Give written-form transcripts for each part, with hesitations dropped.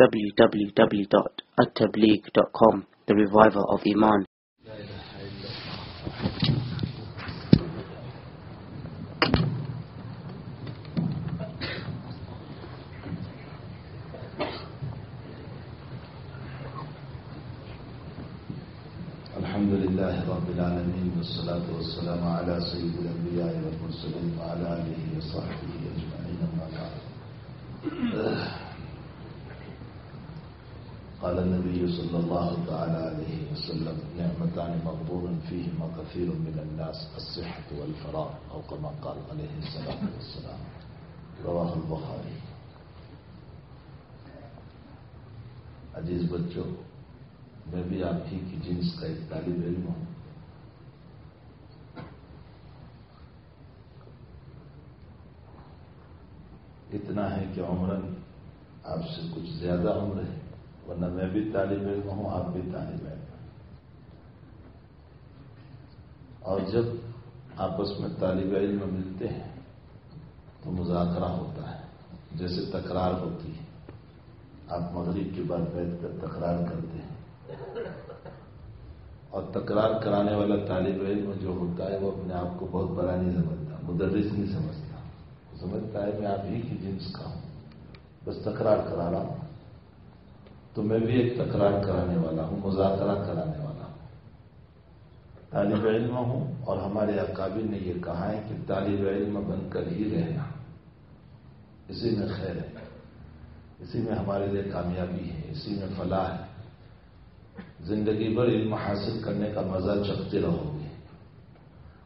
www.attableek.com, the reviver of Iman. الحمد لله رب العالمين والصلاة والسلام على سيد الأنبياء والمرسلين وعلى آله وصحبه أجمعين أما بعد. قال النبي صلى الله تعالى عليه وسلم: نعمتان مغبون فيهما كثير من الناس، الصحة والفراغ، أو كما قال عليه الصلاة والسلام. رواه البخاري. عزیز بچوں، میں بھی آپ ہی کی جنس کا ایک طالب علم ہوں. اتنا ہے کہ عمراً آپ سے کچھ زیادہ عمر ہے، ورنہ میں بھی طالب علم ہوں، آپ بھی طالب علم ہیں. اور جب آپس میں طالب علم ملتے ہیں تو مذاکرہ ہوتا ہے، جیسے تکرار ہوتی ہے. آپ مغرب کے بعد بیٹھ کر تکرار کرتے ہیں، اور تکرار کرانے والا طالب علم جو ہوتا ہے وہ اپنے آپ کو بہت بڑا نہیں سمجھتا، مدرس نہیں سمجھتا. وہ سمجھتا ہے میں آپ ہی کی جنس کا ہوں، بس تکرار کرا رہا ہوں. تو میں بھی ایک تکرار کرانے والا ہوں، مذاکرہ کرانے والا ہوں، طالب علم ہوں. اور ہمارے اکابر نے یہ کہا ہے کہ طالب علم بن کر ہی رہنا، اسی میں خیر ہے، اسی میں ہمارے لیے کامیابی ہے، اسی میں فلاح ہے. زندگی بھر علم حاصل کرنے کا مزہ چکھتے رہو گے.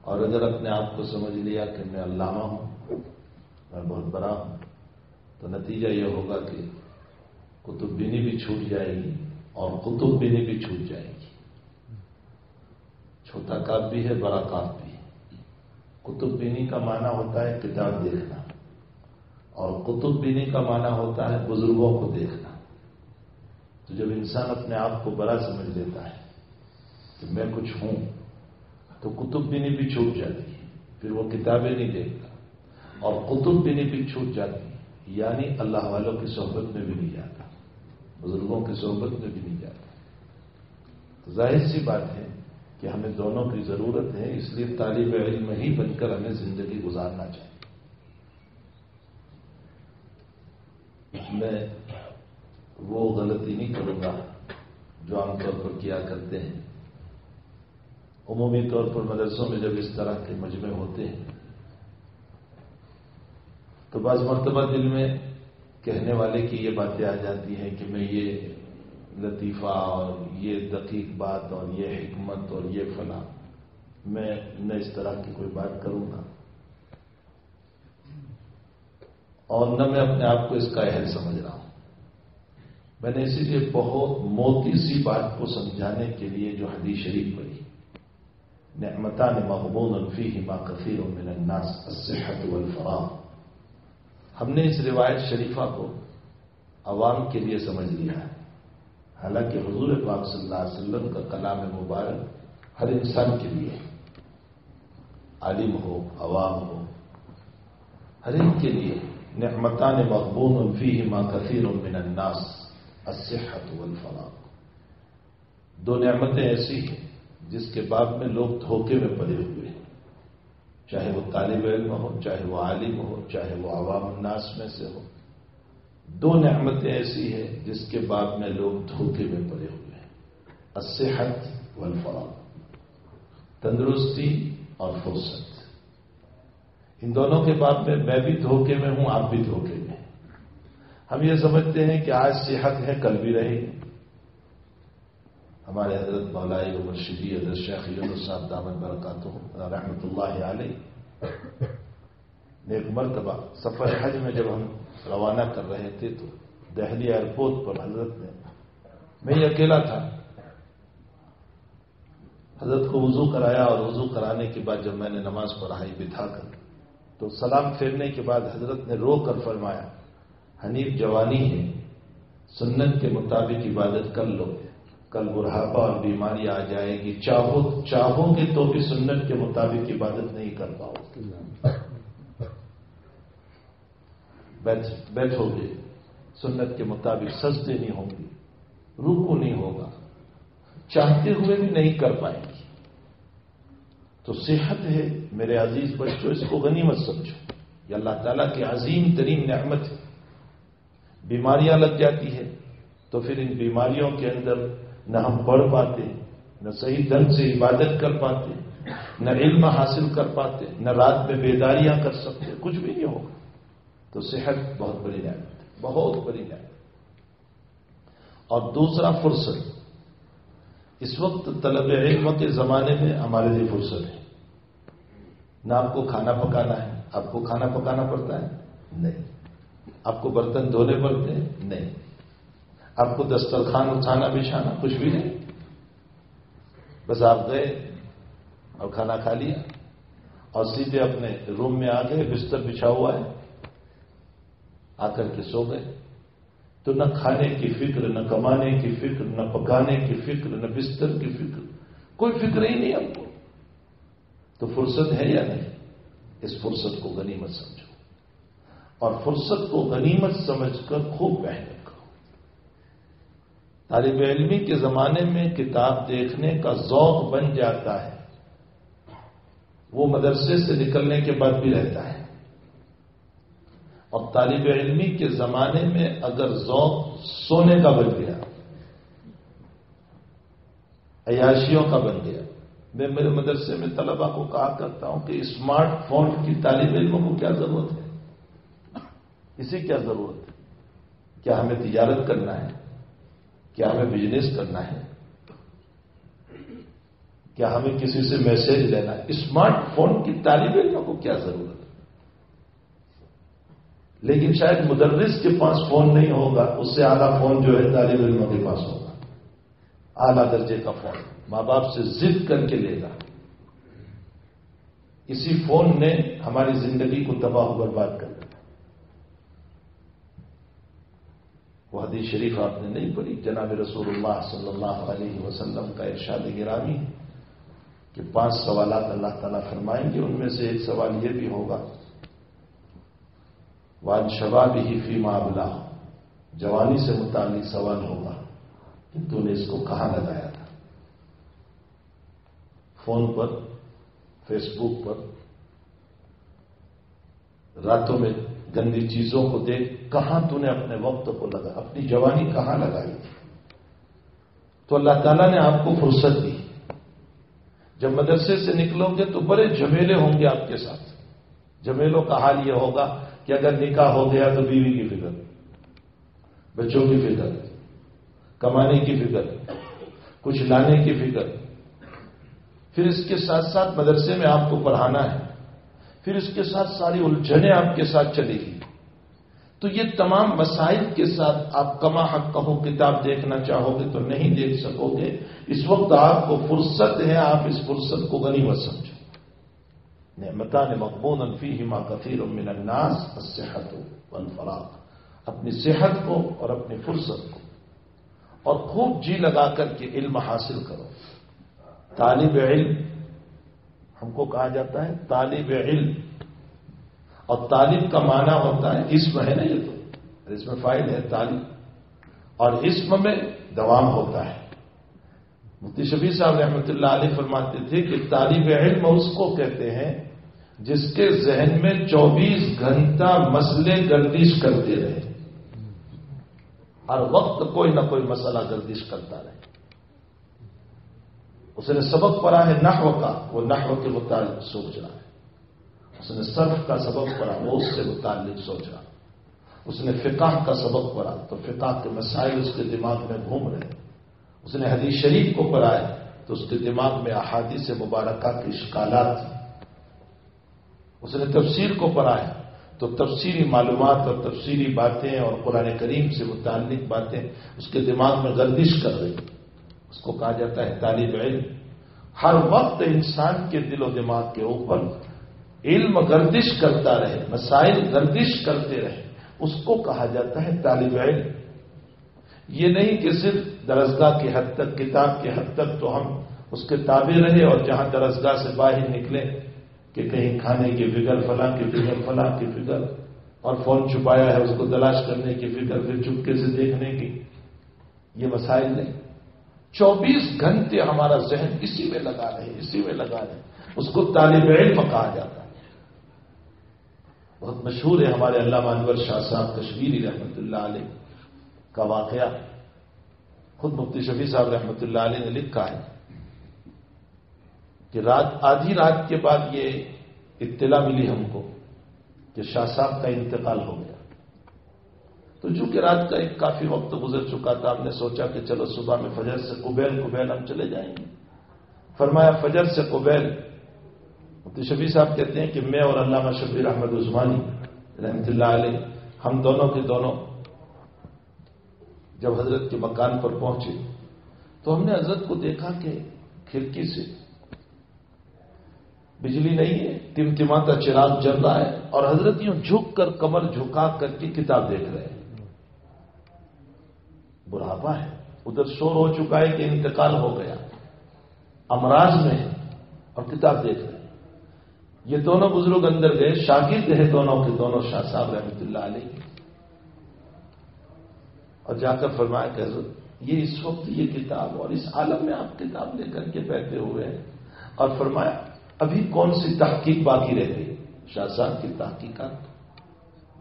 اور اگر اپنے آپ کو سمجھ لیا کہ میں علامہ ہوں، میں بہت بڑا ہوں، تو نتیجہ یہ ہوگا کہ کتب بینی بھی چھوٹ جائے گی اور قطب بینی بھی چھوٹ جائے گی. چھوٹا کاف بھی ہے، بڑا کاف بھی ہے. کتب بینی کا معنی ہوتا ہے کتاب دیکھنا، اور قطب بینی کا معنی ہوتا ہے بزرگوں کو دیکھنا. تو جب انسان اپنے آپ کو بڑا سمجھ لیتا ہے کہ میں کچھ ہوں، تو کتب بینی بھی چھوٹ جاتی ہے، پھر وہ کتابیں نہیں دیکھتا. اور قطب بینی بھی چھوٹ جاتی ہے، یعنی اللہ والوں کی صحبت میں بھی نہیں جاتا، بزرگوں کی صحبت میں بھی نہیں جاتا. تو ظاہر سی بات ہے کہ ہمیں دونوں کی ضرورت ہے، اس لیے طالب علم ہی بن کر ہمیں زندگی گزارنا چاہیے. میں وہ غلطی نہیں کروں گا جو عام طور پر کیا کرتے ہیں. عمومی طور پر مدرسوں میں جب اس طرح کے مجمع ہوتے ہیں تو بعض مرتبہ دل میں کہنے والے کی یہ باتیں آ جاتی ہیں کہ میں یہ لطیفہ اور یہ دقیق بات اور یہ حکمت اور یہ فلاں، میں نہ اس طرح کی کوئی بات کروں گا، اور نہ میں اپنے آپ کو اس کا اہل سمجھ رہا ہوں. میں نے اسی لیے بہت موٹی سی بات کو سمجھانے کے لیے جو حدیث شریف پڑھی، نعمتان مغبون فیہما کثیر من الناس، الصحۃ والفراغ. ہم نے اس روایت شریفہ کو عوام کے لیے سمجھ لیا ہے، حالانکہ حضور پاک صلی اللہ علیہ وسلم کا کلام مبارک ہر انسان کے لیے، عالم ہو، عوام ہو، ہر ایک کے لیے. نعمتان مغبون فیہما کثیر من الناس، الصحۃ والفراغ. دو نعمتیں ایسی ہیں جس کے باب میں لوگ دھوکے میں پڑے ہوئے ہیں، چاہے وہ طالب علم ہو، چاہے وہ عالم ہو، چاہے وہ عوام الناس میں سے ہو. دو نعمتیں ایسی ہیں جس کے باب میں لوگ دھوکے میں پڑے ہوئے ہیں، الصحت والفراغ، تندرستی اور فرصت. ان دونوں کے باب میں میں بھی دھوکے میں ہوں، آپ بھی دھوکے میں ہیں. ہم یہ سمجھتے ہیں کہ آج صحت ہے کل بھی رہے گی. ہمارے حضرت مولائی و مرشدی حضرت شیخ یونس صاحب دامت برکاتہ رحمۃ اللہ علیہ نے ایک مرتبہ سفر حج میں جب ہم روانہ کر رہے تھے تو دہلی ایئرپورٹ پر حضرت نے، میں یہ اکیلا تھا، حضرت کو وضو کرایا، اور وضو کرانے کے بعد جب میں نے نماز پڑھائی بٹھا کر، تو سلام پھیرنے کے بعد حضرت نے رو کر فرمایا، حنیف جوانی ہے، سنت کے مطابق عبادت کر لو، کل بڑھاپا اور بیماری آ جائے گی، چاہو گے تو بھی سنت کے مطابق عبادت نہیں کر پاؤ. بیٹھو گے، سنت کے مطابق سجدے نہیں ہوں گی، رکوع نہیں ہوگا، چاہتے ہوئے بھی نہیں کر پائیں گی. تو صحت ہے میرے عزیز بچوں، اس کو غنیمت سمجھو. یہ اللہ تعالیٰ کی عظیم ترین نعمت ہے. بیماریاں لگ جاتی ہے تو پھر ان بیماریوں کے اندر نہ ہم پڑھ پاتے، نہ صحیح ڈھنگ سے عبادت کر پاتے، نہ علم حاصل کر پاتے، نہ رات میں بیداریاں کر سکتے، کچھ بھی نہیں ہوگا. تو صحت بہت بڑی نعمت ہے، بہت بڑی نعمت. اور دوسرا فرصت. اس وقت طلب علم کے زمانے میں ہمارے لیے فرصت ہے. نہ آپ کو کھانا پکانا ہے. آپ کو کھانا پکانا پڑتا ہے؟ نہیں. آپ کو برتن دھونے پڑتے ہیں؟ نہیں. آپ کو دسترخوان اٹھانا بچھانا کچھ بھی نہیں. بس آپ گئے اور کھانا کھا لیا اور سیدھے اپنے روم میں آ گئے، بستر بچھا ہوا ہے، آ کر کے سو گئے. تو نہ کھانے کی فکر، نہ کمانے کی فکر، نہ پکانے کی فکر، نہ بستر کی فکر، کوئی فکر ہی نہیں آپ کو. تو فرصت ہے یا نہیں؟ اس فرصت کو غنیمت سمجھو اور فرصت کو غنیمت سمجھ کر خوب محنت کرو. طالب علمی کے زمانے میں کتاب دیکھنے کا ذوق بن جاتا ہے، وہ مدرسے سے نکلنے کے بعد بھی رہتا ہے. اور طالب علمی کے زمانے میں اگر ذوق سونے کا بن گیا، عیاشیوں کا بن گیا. میں میرے مدرسے میں طلبہ کو کہا کرتا ہوں کہ اسمارٹ فون کی طالب علموں کو کیا ضرورت ہے؟ اسے کیا ضرورت ہے؟ کیا ہمیں تجارت کرنا ہے؟ کیا ہمیں بزنس کرنا ہے؟ کیا ہمیں کسی سے میسج لینا ہے؟ اسمارٹ فون کی طالب علموں کو کیا ضرورت ہے؟ لیکن شاید مدرس کے پاس فون نہیں ہوگا، اس سے اعلیٰ فون جو ہے طالب علموں کے پاس ہوگا، اعلیٰ درجے کا فون. ماں باپ سے ضد کر کے لے گا. اسی فون نے ہماری زندگی کو تباہ و برباد کر دیا. وہ حدیث شریف آپ نے نہیں پڑھی؟ جناب رسول اللہ صلی اللہ علیہ وسلم کا ارشاد گرامی کہ 5 سوالات اللہ تعالیٰ فرمائیں گے. ان میں سے ایک سوال یہ بھی ہوگا وَعَنْ شَبَابِهِ فِيمَا أَبْلَاهُ، جوانی سے متعلق سوال ہوگا کہ تو نے اس کو کہاں لگایا تھا؟ فون پر، فیس بک پر، راتوں میں گندی چیزوں کو دیکھ کہاں تو نے اپنے وقت کو لگا، اپنی جوانی کہاں لگائی تھی؟ تو اللہ تعالیٰ نے آپ کو فرصت دی. جب مدرسے سے نکلو گے تو بڑے جھمیلے ہوں گے آپ کے ساتھ. جھمیلوں کا حال یہ ہوگا کہ اگر نکاح ہو گیا تو بیوی کی فکر، بچوں کی فکر، کمانے کی فکر، کچھ لانے کی فکر. پھر اس کے ساتھ ساتھ مدرسے میں آپ کو پڑھانا ہے، پھر اس کے ساتھ ساری الجھنیں آپ کے ساتھ چلے گی. تو یہ تمام مسائل کے ساتھ آپ کما حق کہو کتاب دیکھنا چاہو گے تو نہیں دیکھ سکو گے. اس وقت آپ کو فرصت ہے، آپ اس فرصت کو غنیمت سمجھو. نعمتان مغبون فیہما کثیر من الناس الصحۃ والفراغ. اپنی صحت کو اور اپنی فرصت کو اور خوب جی لگا کر کے علم حاصل کرو. طالب علم ہم کو کہا جاتا ہے طالب علم، اور طالب کا معنی ہوتا ہے اسم ہے نا، یہ تو اس میں فاعل ہے طالب، اور اسم میں دوام ہوتا ہے. مفتی شفیع صاحب رحمۃ اللہ علیہ فرماتے تھے کہ طالب علم اس کو کہتے ہیں جس کے ذہن میں 24 گھنٹہ مسئلے گردش کرتے رہے، ہر وقت کوئی نہ کوئی مسئلہ گردش کرتا رہے. اس نے سبق پڑھا ہے نحو کا، وہ نحو کے متعلق سوچ رہا ہے. اس نے صرف کا سبق پڑھا، وہ اس سے متعلق سوچ رہا. اس نے فقہ کا سبق پڑھا تو فقہ کے مسائل اس کے دماغ میں گھوم رہے. اس نے حدیث شریف کو پڑھا ہے تو اس کے دماغ میں احادیث مبارکہ کے اشکالات تھے. اس نے تفسیر کو پڑھا ہے تو تفسیری معلومات اور تفسیری باتیں اور قرآن کریم سے متعلق باتیں اس کے دماغ میں گردش کر رہی. اس کو کہا جاتا ہے طالب علم. ہر وقت انسان کے دل و دماغ کے اوپر علم گردش کرتا رہے، مسائل گردش کرتے رہے، اس کو کہا جاتا ہے طالب علم. یہ نہیں کہ صرف درسگاہ کی حد تک، کتاب کی حد تک تو ہم اس کے تابع رہے اور جہاں درسگاہ سے باہر نکلے کہ کہیں کھانے کی فکر، فلاں کی فکر، فلاں کی فکر، اور فون چھپایا ہے اس کو تلاش کرنے کی فکر، پھر چپکے سے دیکھنے کی، یہ مسائل نہیں۔ 24 گھنٹے ہمارا ذہن اسی میں لگا رہے، اسی میں لگا رہے، اس کو طالب علم کہا جاتا ہے۔ بہت مشہور ہے ہمارے علامہ انور شاہ صاحب کشمیری رحمۃ اللہ علیہ کا واقعہ، خود مفتی شفیع صاحب رحمۃ اللہ علیہ نے لکھا ہے کہ آدھی رات کے بعد یہ اطلاع ملی ہم کو کہ شاہ صاحب کا انتقال ہو گیا۔ تو چونکہ رات کا ایک کافی وقت گزر چکا تھا، ہم نے سوچا کہ چلو صبح میں فجر سے قبیل ہم چلے جائیں گے۔ فرمایا فجر سے قبیل مفتی شفیع صاحب کہتے ہیں کہ میں اور علامہ شبیر احمد عثمانی رحمۃ اللہ علیہ ہم دونوں کے دونوں جب حضرت کے مکان پر پہنچے تو ہم نے حضرت کو دیکھا کہ کھڑکی سے بجلی نہیں ہے، ٹمٹماتا چراغ جل رہا ہے، اور حضرت یوں جھک کر کمر جھکا کر کے کتاب دیکھ رہے ہیں۔ بڑھاپا ہے، ادھر شور ہو چکا ہے کہ انتقال ہو گیا، امراض میں ہے اور کتاب دیکھ رہے ہیں۔ یہ دونوں بزرگ اندر گئے، شاگرد ہیں دونوں کے دونوں شاہ صاحب رحمۃ اللہ علیہ، اور جا کر فرمایا کہ حضرت یہ اس وقت یہ کتاب اور اس عالم میں آپ کتاب لے کر کے بیٹھے ہوئے ہیں، اور فرمایا ابھی کون سی تحقیق باقی رہ گئی؟ شاہ صاحب کی تحقیقات۔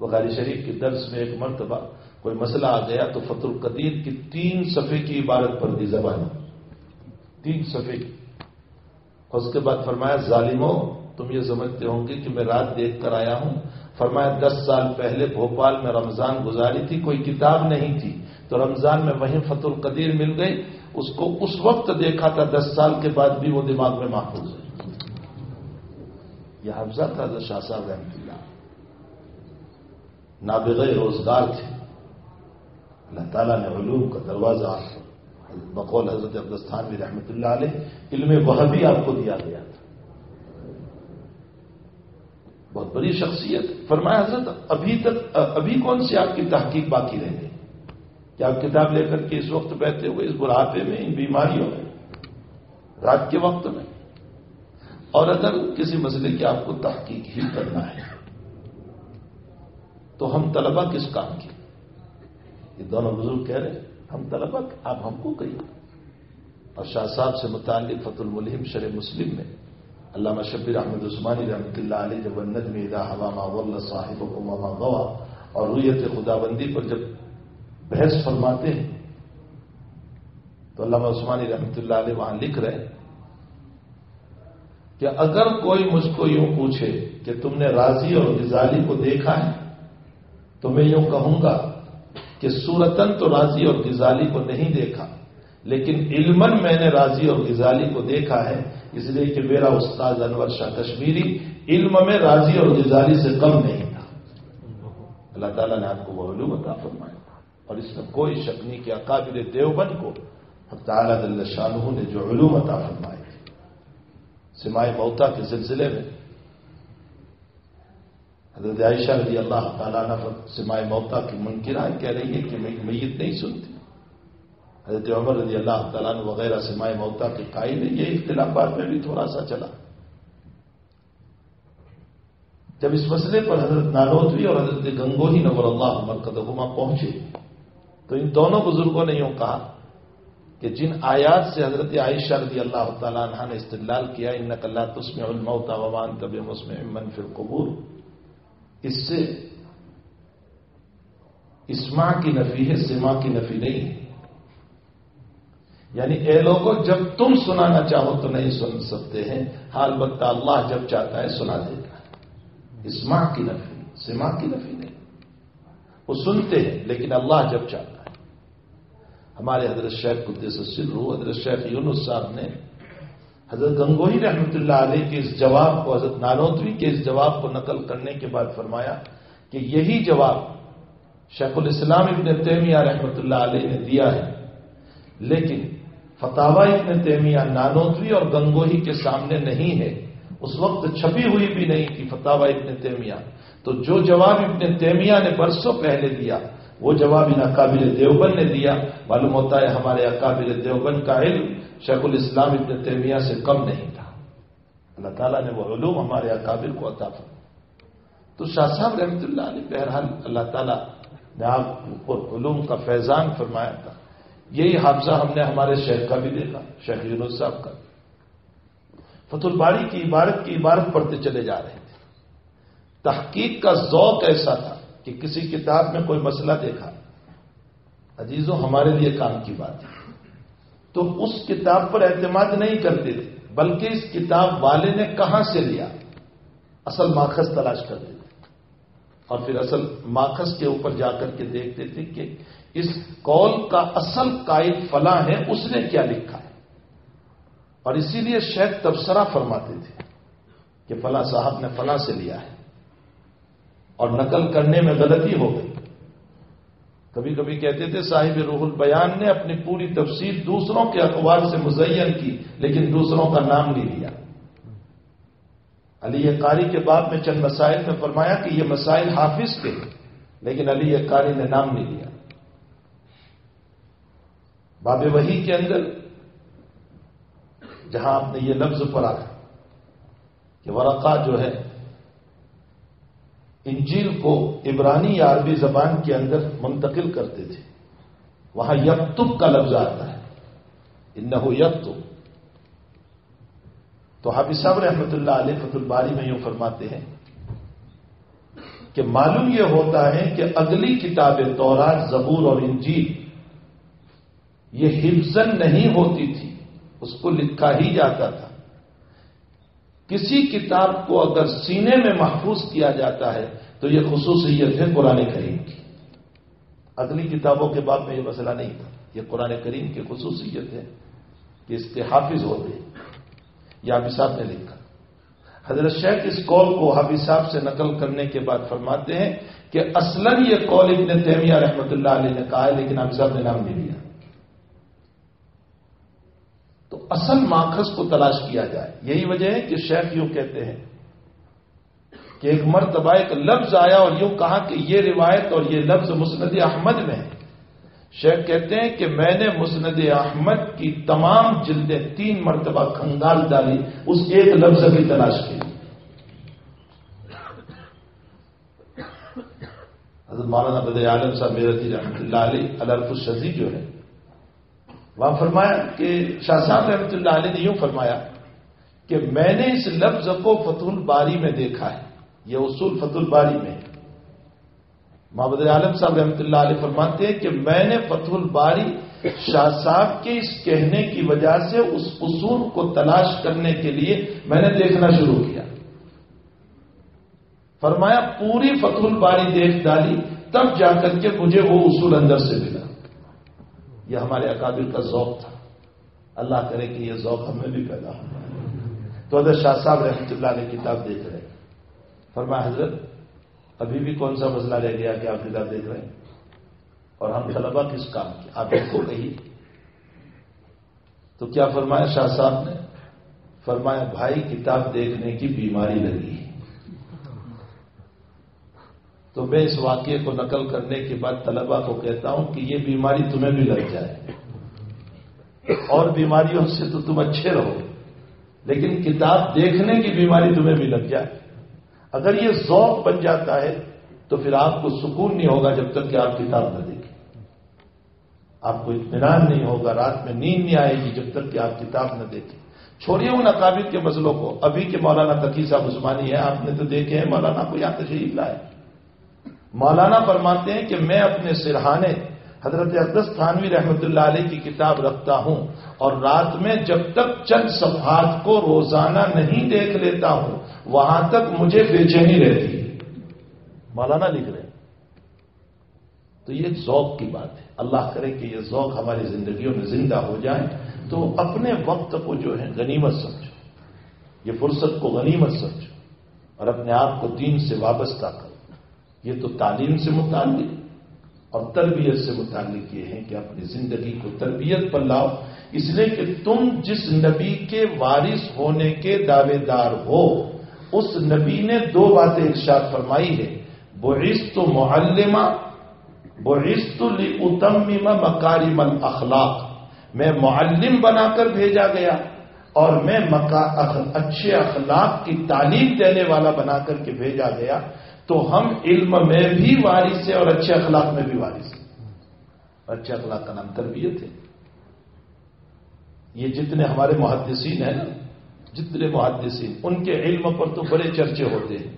بخاری شریف کے درس میں ایک مرتبہ کوئی مسئلہ آ گیا تو فتح القدیر کی 3 صفحے کی عبارت پڑھ دی زبان، 3 صفحے کی، اور اس کے بعد فرمایا ظالموں تم یہ سمجھتے ہوں گے کہ میں رات دیکھ کر آیا ہوں؟ فرمایا 10 سال پہلے بھوپال میں رمضان گزاری تھی، کوئی کتاب نہیں تھی، تو رمضان میں وہیں فتح القدیر مل گئی، اس کو اس وقت دیکھا تھا، 10 سال کے بعد بھی وہ دماغ میں محفوظ ہے۔ یہ حفظہ تھا حضرت شاہ صاحب رحمۃ اللہ، نابغہ روزگار تھے، اللہ تعالیٰ نے علوم کا دروازہ بقول حضرت عبدالستانوی رحمۃ اللہ علیہ علم وہابی آپ کو دیا گیا تھا، بہت بڑی شخصیت۔ فرمایا حضرت ابھی کون سی آپ کی تحقیق باقی رہ گئی کہ آپ کتاب لے کر کے اس وقت بیٹھے ہوئے، اس بڑھاپے میں، ان بیماریوں میں، رات کے وقت میں، اور اگر کسی مسئلے کی آپ کو تحقیق ہی کرنا ہے تو ہم طلبہ کس کام کی؟ یہ دونوں بزرگ کہہ رہے ہیں ہم طلبہ، آپ ہم کو کہیے۔ اور شاہ صاحب سے متعلق فتح الملہم شرح مسلم میں علامہ شبیر احمد عثمانی رحمۃ اللہ علیہ جب النجم اذا ہوا ما ضل صاحبکم وما غوی اور رویت خداوندی پر جب بحث فرماتے ہیں تو علامہ عثمانی رحمۃ اللہ علیہ وہاں لکھ رہے ہیں کہ اگر کوئی مجھ کو یوں پوچھے کہ تم نے رازی اور غزالی کو دیکھا ہے تو میں یوں کہوں گا کہ صورتاً تو رازی اور غزالی کو نہیں دیکھا، لیکن علماً میں نے رازی اور غزالی کو دیکھا ہے، اس لیے کہ میرا استاد انور شاہ کشمیری علم میں رازی اور غزالی سے کم نہیں تھا۔ اللہ تعالیٰ نے آپ کو وہ علوم عطا فرمایا، اور اس میں کوئی شک نہیں کہ اکابر دیوبند کو حق تعالیٰ جل شانہ نے جو علوم عطا فرمائے تھے۔ سماع موتا کے سلسلے میں حضرت عائشہ رضی اللہ تعالیٰ عنہ سماع موتا کی منکرہ کہہ رہی ہے کہ میت نہیں سنتی، حضرت عمر رضی اللہ تعالیٰ عنہ وغیرہ سماع موتا کے قائل ہیں۔ یہ اختلافات میں بھی تھوڑا سا چلا۔ جب اس مسئلے پر حضرت نانوتوی اور حضرت گنگوہی نور اللہ مرکزہما پہنچے تو ان دونوں بزرگوں نے یوں کہا کہ جن آیات سے حضرت عائشہ رضی اللہ تعالیٰ عنہ نے استدلال کیا انک لا تسمع الموتى وما انت بمسمع من فی القبور، اس سے اسماع کی نفی ہے، سماع کی نفی نہیں ہے۔ یعنی اے لوگوں جب تم سنانا چاہو تو نہیں سن سکتے ہیں، ہاں البتہ اللہ جب چاہتا ہے سنا دیتا ہے۔ اسماع کی نفی، سماع کی نفی نہیں، وہ سنتے ہیں لیکن اللہ جب چاہتا ہے۔ ہمارے حضرت شیخ قدس سرہ حضرت شیخ یونس صاحب نے حضرت گنگوہی رحمۃ اللہ علیہ کے اس جواب کو، حضرت نانوتوی کے اس جواب کو نقل کرنے کے بعد فرمایا کہ یہی جواب شیخ الاسلام ابن تیمیہ رحمۃ اللہ علیہ نے دیا ہے، لیکن فتاوی ابن تیمیہ نانوتوی اور گنگوہی کے سامنے نہیں ہے، اس وقت چھپی ہوئی بھی نہیں تھی فتاوی ابن تیمیہ، تو جو جواب ابن تیمیہ نے برسوں پہلے دیا وہ جواب ان اکابر دیوبند نے دیا۔ معلوم ہوتا ہے ہمارے اکابر دیوبند کا علم شیخ الاسلام ابن تیمیہ سے کم نہیں تھا۔ اللہ تعالیٰ نے وہ علوم ہمارے اکابر کو عطا فرمایا۔ تو شاہ صاحب رحمۃ اللہ علیہ بہرحال اللہ تعالیٰ نے آپ کو علوم کا فیضان فرمایا تھا. یہی حافظہ ہم نے ہمارے شیخ کا بھی دیکھا، شیخ یونس صاحب کا. فتح الباری کی عبارت پڑھتے چلے جا رہے تھے. تحقیق کا ذوق ایسا تھا کہ کسی کتاب میں کوئی مسئلہ دیکھا، عزیزوں ہمارے لیے کام کی بات ہے، تو اس کتاب پر اعتماد نہیں کرتے تھے، بلکہ اس کتاب والے نے کہاں سے لیا اصل ماخذ تلاش کرتے تھے، اور پھر اصل ماخذ کے اوپر جا کر کے دیکھتے تھے کہ اس قول کا اصل قائل فلاں ہے، اس نے کیا لکھا ہے. اور اسی لیے شیخ تبصرہ فرماتے تھے کہ فلاں صاحب نے فلاں سے لیا ہے اور نقل کرنے میں غلطی ہو گئی. کبھی کبھی کہتے تھے صاحب روح البیان نے اپنی پوری تفسیر دوسروں کے اقوال سے مزین کی، لیکن دوسروں کا نام نہیں لیا. علی قاری کے باب میں چند مسائل میں فرمایا کہ یہ مسائل حافظ کے، لیکن علی قاری نے نام نہیں لیا. باب وحی کے اندر جہاں آپ نے یہ لفظ پڑھا کہ ورقہ جو ہے انجیل کو عبرانی یا عربی زبان کے اندر منتقل کرتے تھے، وہاں یکتب کا لفظ آتا ہے، انہو یکتب. تو حافظ صاحب رحمۃ اللہ علیہ فتح الباری میں یوں فرماتے ہیں کہ معلوم یہ ہوتا ہے کہ اگلی کتابیں تورات، زبور اور انجیل یہ حفظاً نہیں ہوتی تھی، اس کو لکھا ہی جاتا تھا. کسی کتاب کو اگر سینے میں محفوظ کیا جاتا ہے تو یہ خصوصیت ہے قرآن کریم کی. اگلی کتابوں کے باب میں یہ مسئلہ نہیں تھا، یہ قرآن کریم کی خصوصیت ہے کہ اس کے حافظ ہوتے ہیں. یہ حافظ صاحب نے لکھا. حضرت شیخ اس قول کو حافظ صاحب سے نقل کرنے کے بعد فرماتے ہیں کہ اصلاً یہ قول ابن تیمیہ رحمۃ اللہ علیہ نے کہا ہے، لیکن حافظ صاحب نے نام نہیں لیا. تو اصل ماخذ کو تلاش کیا جائے. یہی وجہ ہے کہ شیخ یوں کہتے ہیں کہ ایک مرتبہ ایک لفظ آیا اور یوں کہا کہ یہ روایت اور یہ لفظ مسند احمد میں ہے. شیخ کہتے ہیں کہ میں نے مسند احمد کی تمام جلدیں 3 مرتبہ کھنگال ڈالی اس ایک لفظ کی تلاش کی. حضرت مولانا بدر عالم صاحب میرٹھی رحمۃ اللہ علیہ الرف الشذی جو ہے وہاں فرمایا کہ شاہ صاحب رحمۃ اللہ علیہ نے یوں فرمایا کہ میں نے اس لفظ کو فتح الباری میں دیکھا ہے. یہ اصول فتح الباری میں. محمد عالم صاحب رحمۃ اللہ علیہ فرماتے ہیں کہ میں نے فتح الباری شاہ صاحب کے اس کہنے کی وجہ سے اس اصول کو تلاش کرنے کے لیے میں نے دیکھنا شروع کیا. فرمایا پوری فتح الباری دیکھ ڈالی تب جا کر کے مجھے وہ اصول اندر سے ملا. یہ ہمارے اکابر کا ذوق تھا. اللہ کرے کہ یہ ذوق ہمیں بھی پیدا ہو. تو حضرت شاہ صاحب رحمۃ اللہ علیہ کتاب دیکھ رہے. فرمایا حضرت ابھی بھی کون سا مسئلہ رہ گیا کہ آپ کتاب دیکھ رہے ہیں اور ہم طلبا کس کام کی، آپ ان کو کہیے. تو کیا فرمایا شاہ صاحب نے؟ فرمایا بھائی کتاب دیکھنے کی بیماری لگی. تو میں اس واقعے کو نقل کرنے کے بعد طلبا کو کہتا ہوں کہ یہ بیماری تمہیں بھی لگ جائے اور بیماریوں سے تو تم اچھے رہو، لیکن کتاب دیکھنے کی بیماری تمہیں بھی لگ جائے. اگر یہ ذوق بن جاتا ہے تو پھر آپ کو سکون نہیں ہوگا جب تک کہ آپ کتاب نہ دیکھیں. آپ کو اطمینان نہیں ہوگا، رات میں نیند نہیں آئے گی جب تک کہ آپ کتاب نہ دیکھیں. چھوڑیے ان اکابر کے مسئلوں کو. ابھی کے مولانا تقی صاحب عثمانی ہے، آپ نے تو دیکھے ہیں، مولانا کو یہاں تشریف لائے. مولانا فرماتے ہیں کہ میں اپنے سرہانے حضرت اقدس تھانوی رحمۃ اللہ علیہ کی کتاب رکھتا ہوں اور رات میں جب تک چند صفحات کو روزانہ نہیں دیکھ لیتا ہوں وہاں تک مجھے بے چینی رہتی ہے. مولانا لکھ رہے ہیں. تو یہ ذوق کی بات ہے. اللہ کرے کہ یہ ذوق ہماری زندگیوں میں زندہ ہو جائے. تو اپنے وقت کو جو ہے غنیمت سمجھو، یہ فرصت کو غنیمت سمجھو اور اپنے آپ کو دین سے وابستہ کرو. یہ تو تعلیم سے متعلق اور تربیت سے متعلق یہ ہے کہ اپنی زندگی کو تربیت پر لاؤ، اس لیے کہ تم جس نبی کے وارث ہونے کے دعوے دار ہو اس نبی نے 2 باتیں ارشاد فرمائی ہے. بعثت معلما، بعثت لاتمم مکارم الاخلاق. میں معلم بنا کر بھیجا گیا اور میں اچھے اخلاق کی تعلیم دینے والا بنا کر کے بھیجا گیا. تو ہم علم میں بھی وارث ہیں اور اچھے اخلاق میں بھی وارث ہیں. اچھے اخلاق کا نام تربیت ہے. یہ جتنے ہمارے محدثین ہیں نا، جتنے محدثین، ان کے علم پر تو بڑے چرچے ہوتے ہیں،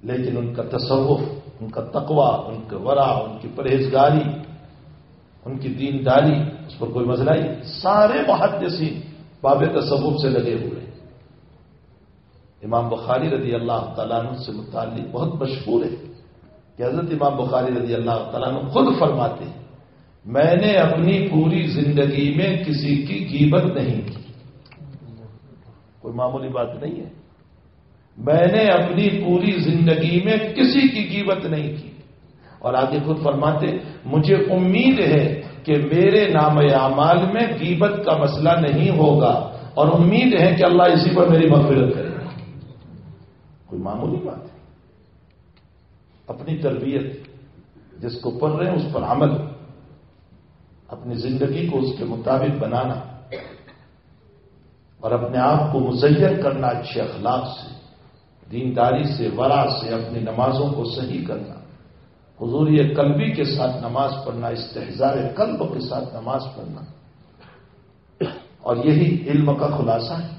لیکن ان کا تصوف، ان کا تقوی، ان کا ورع، ان کی پرہیزگاری، ان کی دینداری، اس پر کوئی مسئلہ ہی. سارے محدثین باب تصوف سے لگے ہوئے. امام بخاری رضی اللہ تعالیٰ عنہ سے متعلق بہت مشہور ہے کہ حضرت امام بخاری رضی اللہ تعالیٰ عنہ خود فرماتے ہیں، میں نے اپنی پوری زندگی میں کسی کی غیبت نہیں کی. کوئی معمولی بات نہیں ہے. میں نے اپنی پوری زندگی میں کسی کی غیبت نہیں کی. اور آگے خود فرماتے، مجھے امید ہے کہ میرے نام اعمال میں غیبت کا مسئلہ نہیں ہوگا، اور امید ہے کہ اللہ اسی پر میری مغفرت کرے گا. کوئی معمولی بات ہے. اپنی تربیت، جس کو پڑھ رہے ہیں اس پر عمل، اپنی زندگی کو اس کے مطابق بنانا، اور اپنے آپ کو مزین کرنا اچھے اخلاق سے، دینداری سے، ورع سے، اپنی نمازوں کو صحیح کرنا، حضوری قلبی کے ساتھ نماز پڑھنا، استحضار قلب کے ساتھ نماز پڑھنا. اور یہی علم کا خلاصہ ہے.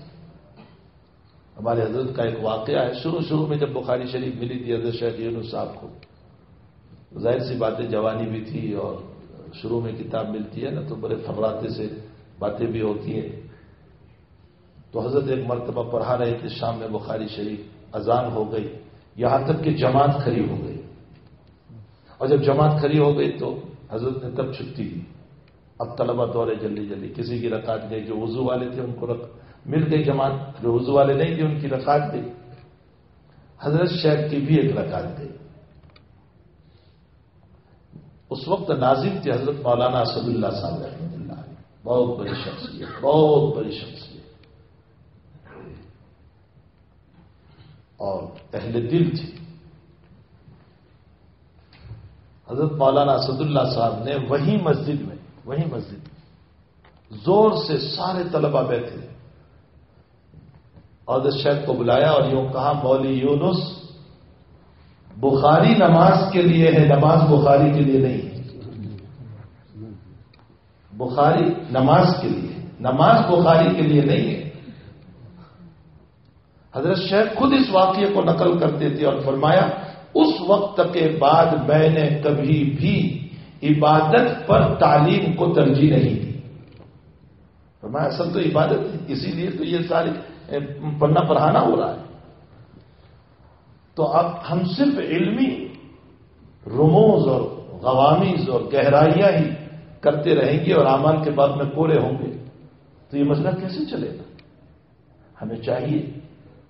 ہمارے حضرت کا ایک واقعہ ہے. شروع میں جب بخاری شریف ملی تھی حضرت شیخ یونس صاحب کو، ظاہر سی باتیں، جوانی بھی تھی، اور شروع میں کتاب ملتی ہے نا تو بڑے فراتے سے باتیں بھی ہوتی ہیں. تو حضرت ایک مرتبہ پڑھا رہے تھے شام میں بخاری شریف، اذان ہو گئی، یہاں تک کہ جماعت کھڑی ہو گئی. اور جب جماعت کھڑی ہو گئی تو حضرت نے تب چھٹی دی. اب طلبہ دورے جلدی، کسی کی رکعت گئی، جو وضو والے تھے ان کو مل گئی جماعت، جو وضو والے نہیں تھے ان کی رکعت گئی. حضرت شیخ کی بھی ایک رکعت گئی. اس وقت ناظم تھے حضرت مولانا اسد اللہ صاحب رحمۃ اللہ علیہ. بہت بڑی شخصیت، بہت بڑی شخصیت، اور اہل دل تھی. حضرت مولانا اسد اللہ صاحب نے وہی مسجد میں زور سے سارے طلبہ بیٹھے اور حضرت شیخ کو بلایا اور یوں کہا، مولوی یونس، بخاری نماز کے لیے ہے، نماز بخاری کے لیے نہیں. بخاری نماز کے لیے، نماز بخاری کے لیے نہیں ہے. حضرت شیخ خود اس واقعے کو نقل کرتے تھے اور فرمایا، اس وقت کے بعد میں نے کبھی بھی عبادت پر تعلیم کو ترجیح نہیں دی. فرمایا اصل تو عبادت ہے، اسی لیے تو یہ ساری پڑھنا پڑھانا ہو رہا ہے. تو اب ہم صرف علمی رموز اور غوامیز اور گہرائیاں ہی کرتے رہیں گے اور اعمال کے بعد میں کوڑے ہوں گے تو یہ مسئلہ کیسے چلے گا؟ ہمیں چاہیے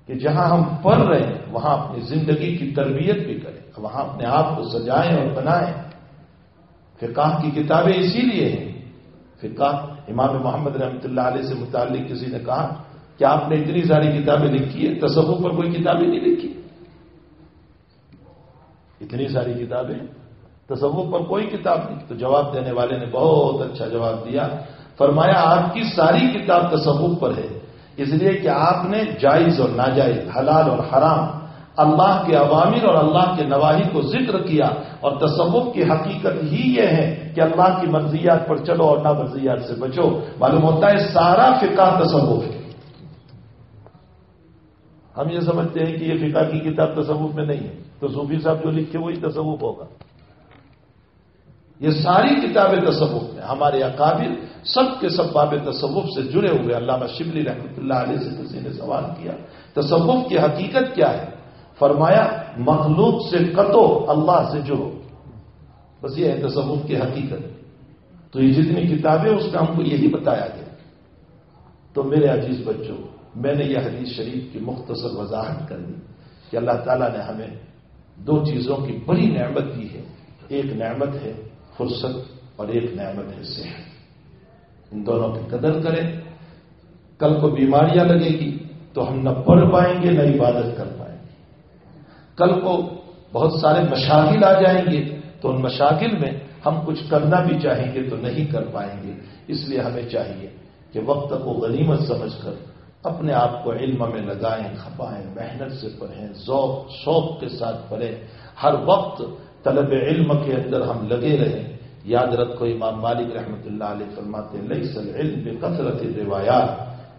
کہ جہاں ہم پڑھ رہے ہیں وہاں اپنی زندگی کی تربیت بھی کریں، وہاں اپنے آپ کو سجائیں اور بنائیں. فقہ کی کتابیں اسی لیے ہیں. فقہ، امام محمد رحمۃ اللہ علیہ سے متعلق کسی نے کہا کہ آپ نے اتنی ساری کتابیں لکھی ہیں، تصوف پر کوئی کتابیں نہیں لکھی؟ اتنی ساری کتابیں، تصوف پر کوئی کتاب نہیں. تو جواب دینے والے نے بہت اچھا جواب دیا. فرمایا آپ کی ساری کتاب تصوف پر ہے، اس لیے کہ آپ نے جائز اور ناجائز، حلال اور حرام، اللہ کے اوامر اور اللہ کے نواہی کو ذکر کیا. اور تصوف کی حقیقت ہی یہ ہے کہ اللہ کی مرضیات پر چلو اور نامرضیات سے بچو. معلوم ہوتا ہے سارا فقہ تصوف ہے. ہم یہ سمجھتے ہیں کہ یہ فقہ کی کتاب تصوف میں نہیں ہے، تو صوفی صاحب جو لکھے وہی تصوف ہوگا. یہ ساری کتابیں تصوف میں. ہمارے اکابر سب کے سب باب تصوف سے جڑے ہوئے. علامہ شبلی رحمۃ اللہ علیہ سے کسی نے سوال کیا، تصوف کی حقیقت کیا ہے؟ فرمایا مخلوق سے کٹو، اللہ سے جڑو. بس یہ ہے تصوف کی حقیقت. تو یہ جتنی کتابیں اس میں ہم کو یہی بتایا گیا. تو میرے عزیز بچوں، میں نے یہ حدیث شریف کی مختصر وضاحت کر دی کہ اللہ تعالیٰ نے ہمیں دو چیزوں کی بڑی نعمت دی ہے. ایک نعمت ہے فرصت اور ایک نعمت ہے صحت. ان دونوں کی قدر کریں. کل کو بیماریاں لگے گی تو ہم نہ پڑھ پائیں گے نہ عبادت کر پائیں گے. کل کو بہت سارے مشاغل آ جائیں گے تو ان مشاغل میں ہم کچھ کرنا بھی چاہیں گے تو نہیں کر پائیں گے. اس لیے ہمیں چاہیے کہ وقت کو غنیمت سمجھ کر اپنے آپ کو علم میں لگائیں، کھپائیں، محنت سے پڑھیں، ذوق شوق کے ساتھ پڑھیں، ہر وقت طلب علم کے اندر ہم لگے رہیں۔ یاد رکھو امام مالک رحمۃ اللہ علیہ فرماتے ہیں لیس العلم بکثرت الروایات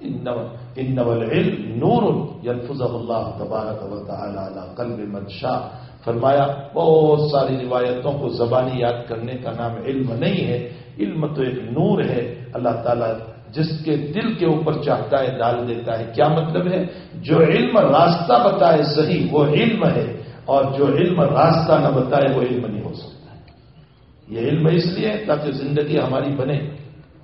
انما العلم نور ينفذه اللہ تبارک و تعالی علی قلب من شاء۔ فرمایا بہت ساری روایتوں کو زبانی یاد کرنے کا نام علم نہیں ہے، علم تو ایک نور ہے، اللہ تعالیٰ جس کے دل کے اوپر چاہتا ہے ڈال دیتا ہے۔ کیا مطلب ہے؟ جو علم راستہ بتائے صحیح وہ علم ہے، اور جو علم راستہ نہ بتائے وہ علم نہیں ہو سکتا۔ یہ علم اس لیے تاکہ زندگی ہماری بنے،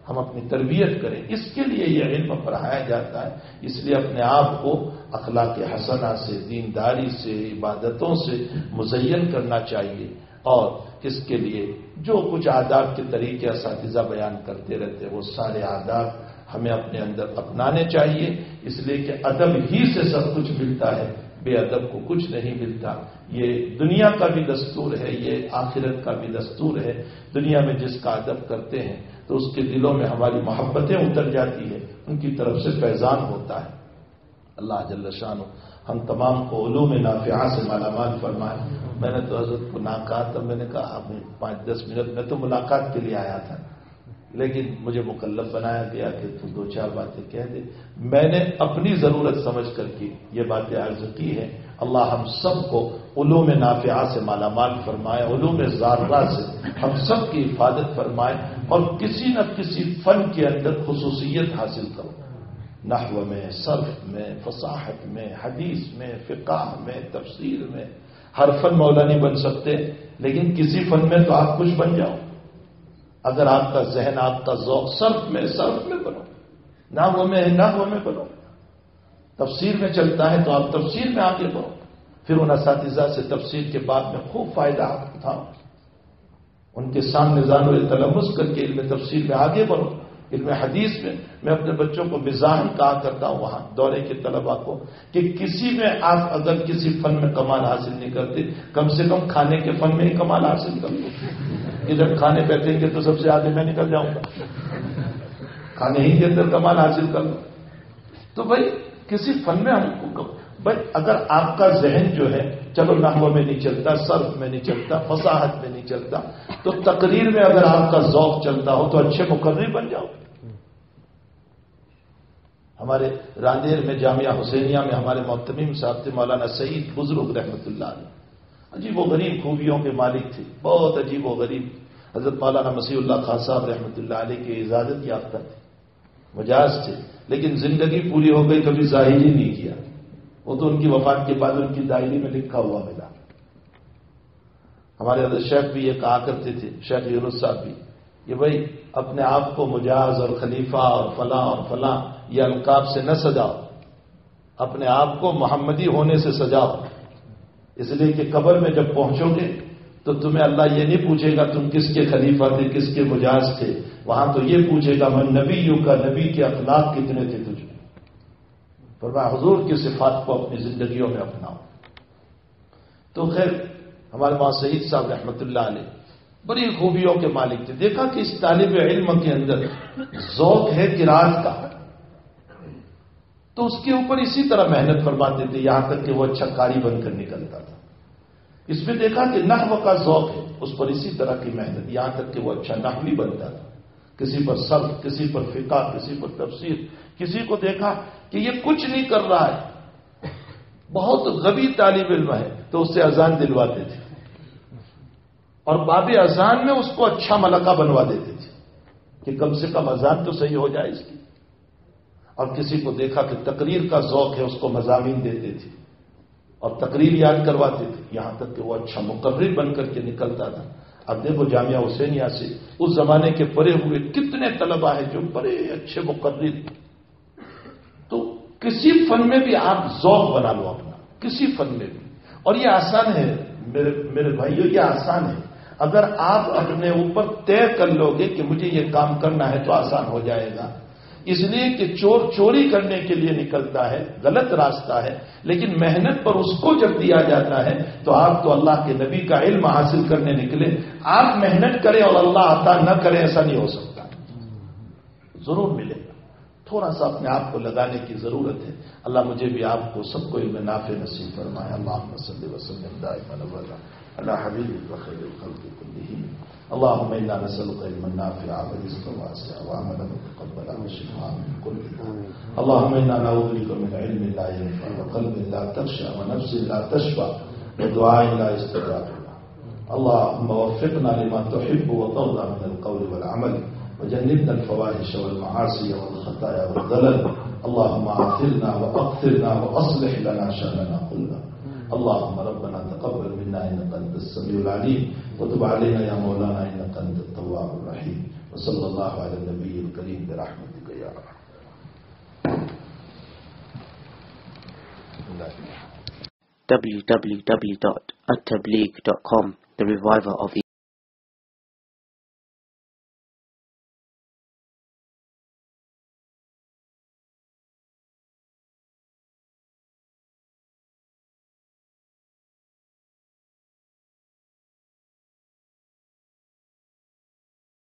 ہم اپنی تربیت کریں، اس کے لیے یہ علم پڑھایا جاتا ہے۔ اس لیے اپنے آپ کو اخلاق حسنہ سے، دینداری سے، عبادتوں سے مزین کرنا چاہیے، اور اس کے لیے جو کچھ آداب کے طریقے اساتذہ بیان کرتے رہتے وہ سارے آداب ہمیں اپنے اندر اپنانے چاہیے، اس لیے کہ ادب ہی سے سب کچھ ملتا ہے، بے ادب کو کچھ نہیں ملتا۔ یہ دنیا کا بھی دستور ہے، یہ آخرت کا بھی دستور ہے۔ دنیا میں جس کا ادب کرتے ہیں تو اس کے دلوں میں ہماری محبتیں اتر جاتی ہے، ان کی طرف سے فیضان ہوتا ہے۔ اللہ جل شانہ ہم تمام کو علوم نافعہ سے مالا مال فرمائے۔ میں نے تو حضرت کو نہ کہا تھا، میں نے کہا آپ نے 5-10 منٹ میں تو ملاقات کے لیے آیا تھا، لیکن مجھے مکلف بنایا گیا کہ تو 2-4 باتیں کہہ دے۔ میں نے اپنی ضرورت سمجھ کر کے یہ باتیں عرض کی ہیں۔ اللہ ہم سب کو علوم نافعہ سے مالا مال فرمائے، علوم ضارہ سے ہم سب کی حفاظت فرمائے، اور کسی نہ کسی فن کے اندر خصوصیت حاصل کرو، نحو میں، صرف میں، فصاحت میں، حدیث میں، فقہ میں، تفسیر میں۔ ہر فن مولا نہیں بن سکتے، لیکن کسی فن میں تو آپ کچھ بن جاؤ۔ اگر آپ کا ذہن، آپ کا ذوق صرف میں بنو، نحو میں ہے نحو میں بنو، تفسیر میں چلتا ہے تو آپ تفسیر میں آگے بڑھو، پھر ان اساتذہ سے تفسیر کے بعد میں خوب فائدہ اٹھاؤ، ان کے سامنے زانو تلمس کر کے علم تفسیر میں آگے بڑھو۔ علم حدیث میں اپنے بچوں کو مزاحن کہا کرتا ہوں وہاں دورے کے طلباء کو کہ کسی میں آپ اگر کسی فن میں کمال حاصل نہیں کرتے، کم سے کم کھانے کے فن میں ہی کمال حاصل کر لو، کہ جب کھانے بیٹھیں گے تو سب سے آگے میں نکل جاؤں گا، کھانے ہی کے اندر کمال حاصل کر لو۔ تو بھائی کسی فن میں ہم کو بھائی اگر آپ کا ذہن جو ہے چلو نحو میں نہیں چلتا، صرف میں نہیں چلتا، فصاحت میں نہیں چلتا، تو تقریر میں اگر آپ کا ذوق چلتا ہو تو اچھے مقرر بن جاؤ۔ ہمارے راندیر میں جامعہ حسینیہ میں ہمارے محتمم صاحب تھے مولانا سعید بزرگ رحمۃ اللہ علیہ، عجیب و غریب خوبیوں کے مالک تھے، بہت عجیب و غریب۔ حضرت مولانا مسیح اللہ خان صاحب رحمۃ اللہ علیہ کی اجازت یافتہ تھے، مجاز تھے، لیکن زندگی پوری ہو گئی کبھی ظاہر ہی نہیں کیا، وہ تو ان کی وفات کے بعد ان کی ڈائری میں لکھا ہوا ملا۔ ہمارے حضرت شیخ بھی یہ کہا کرتے تھے، شیخ یونس صاحب بھی، کہ بھائی اپنے آپ کو مجاز اور خلیفہ اور فلاں یہ القاب سے نہ سجاؤ، اپنے آپ کو محمدی ہونے سے سجاؤ، اس لیے کہ قبر میں جب پہنچو گے تو تمہیں اللہ یہ نہیں پوچھے گا تم کس کے خلیفہ تھے، کس کے مجاز تھے، وہاں تو یہ پوچھے گا من نبیوں کا، نبی کے اخلاق کتنے تھے تجھ میں۔ فرمایا حضور کی صفات کو اپنی زندگیوں میں اپناؤ۔ تو خیر ہمارے ماں سعید صاحب رحمۃ اللہ علیہ بڑی خوبیوں کے مالک تھے۔ دیکھا کہ اس طالب علم کے اندر ذوق ہے قرات کا، تو اس کے اوپر اسی طرح محنت فرماتے تھے یہاں تک کہ وہ اچھا قاری بن کر نکلتا تھا۔ اس میں دیکھا کہ نحو کا ذوق ہے، اس پر اسی طرح کی محنت، یہاں تک کہ وہ اچھا نحوی بنتا تھا۔ کسی پر صرف، کسی پر فقہ، کسی پر تفسیر، کسی کو دیکھا کہ یہ کچھ نہیں کر رہا ہے، بہت غبی طالب علم ہے، تو اس سے اذان دلواتے تھے، اور باب اذان میں اس کو اچھا ملکہ بنوا دیتے تھے کہ کم سے کم اذان تو صحیح ہو جائے اس کی۔ اور کسی کو دیکھا کہ تقریر کا ذوق ہے، اس کو مضامین دیتے تھے اور تقریر یاد کرواتے تھے، یہاں تک کہ وہ اچھا مقرر بن کر کے نکلتا تھا۔ اب دیکھو جامعہ حسینیہ سے اس زمانے کے پڑھے ہوئے کتنے طلباء ہیں جو بڑے اچھے مقرر۔ تو کسی فن میں بھی آپ ذوق بنا لو اپنا، کسی فن میں بھی، اور یہ آسان ہے میرے بھائیو، یہ آسان ہے۔ اگر آپ اپنے اوپر طے کر لو گے کہ مجھے یہ کام کرنا ہے تو آسان ہو جائے گا۔ اس لیے کہ چور چوری کرنے کے لیے نکلتا ہے، غلط راستہ ہے، لیکن محنت پر اس کو جب دیا جاتا ہے تو آپ تو اللہ کے نبی کا علم حاصل کرنے نکلے، آپ محنت کریں اور اللہ عطا نہ کرے ایسا نہیں ہو سکتا، ضرور ملے گا۔ تھوڑا سا اپنے آپ کو لگانے کی ضرورت ہے. اللہ مجھے بھی آپ کو سب کو علم نافع نصیب فرمائے. اللہم صلی وسلم دائما ابدا علی حبیبک خیر الخلق کلہم. اللہم انا نسألک علما نافعا ورزقا واسعا وعملا متقبلا وشفاء من كل داء. اللہم انا نعوذ بک من علم لا ينفع وقلب لا تخشع ونفس لا تشبع ودعاء لا يستجاب له. اللہم وفقنا لما تحب وترضى من القول والعمل وجنبنا الفواحش والمعاصي والخطايا والضلل. اللهم اغفرنا واغفرنا واصلح لنا شأننا كله. اللهم ربنا تقبل منا انك انت السميع العليم وتب علينا يا مولانا انك انت التواب الرحيم. وصلى الله على النبي الكريم برحمتك يا ارحم. www.attableek.com, the reviver of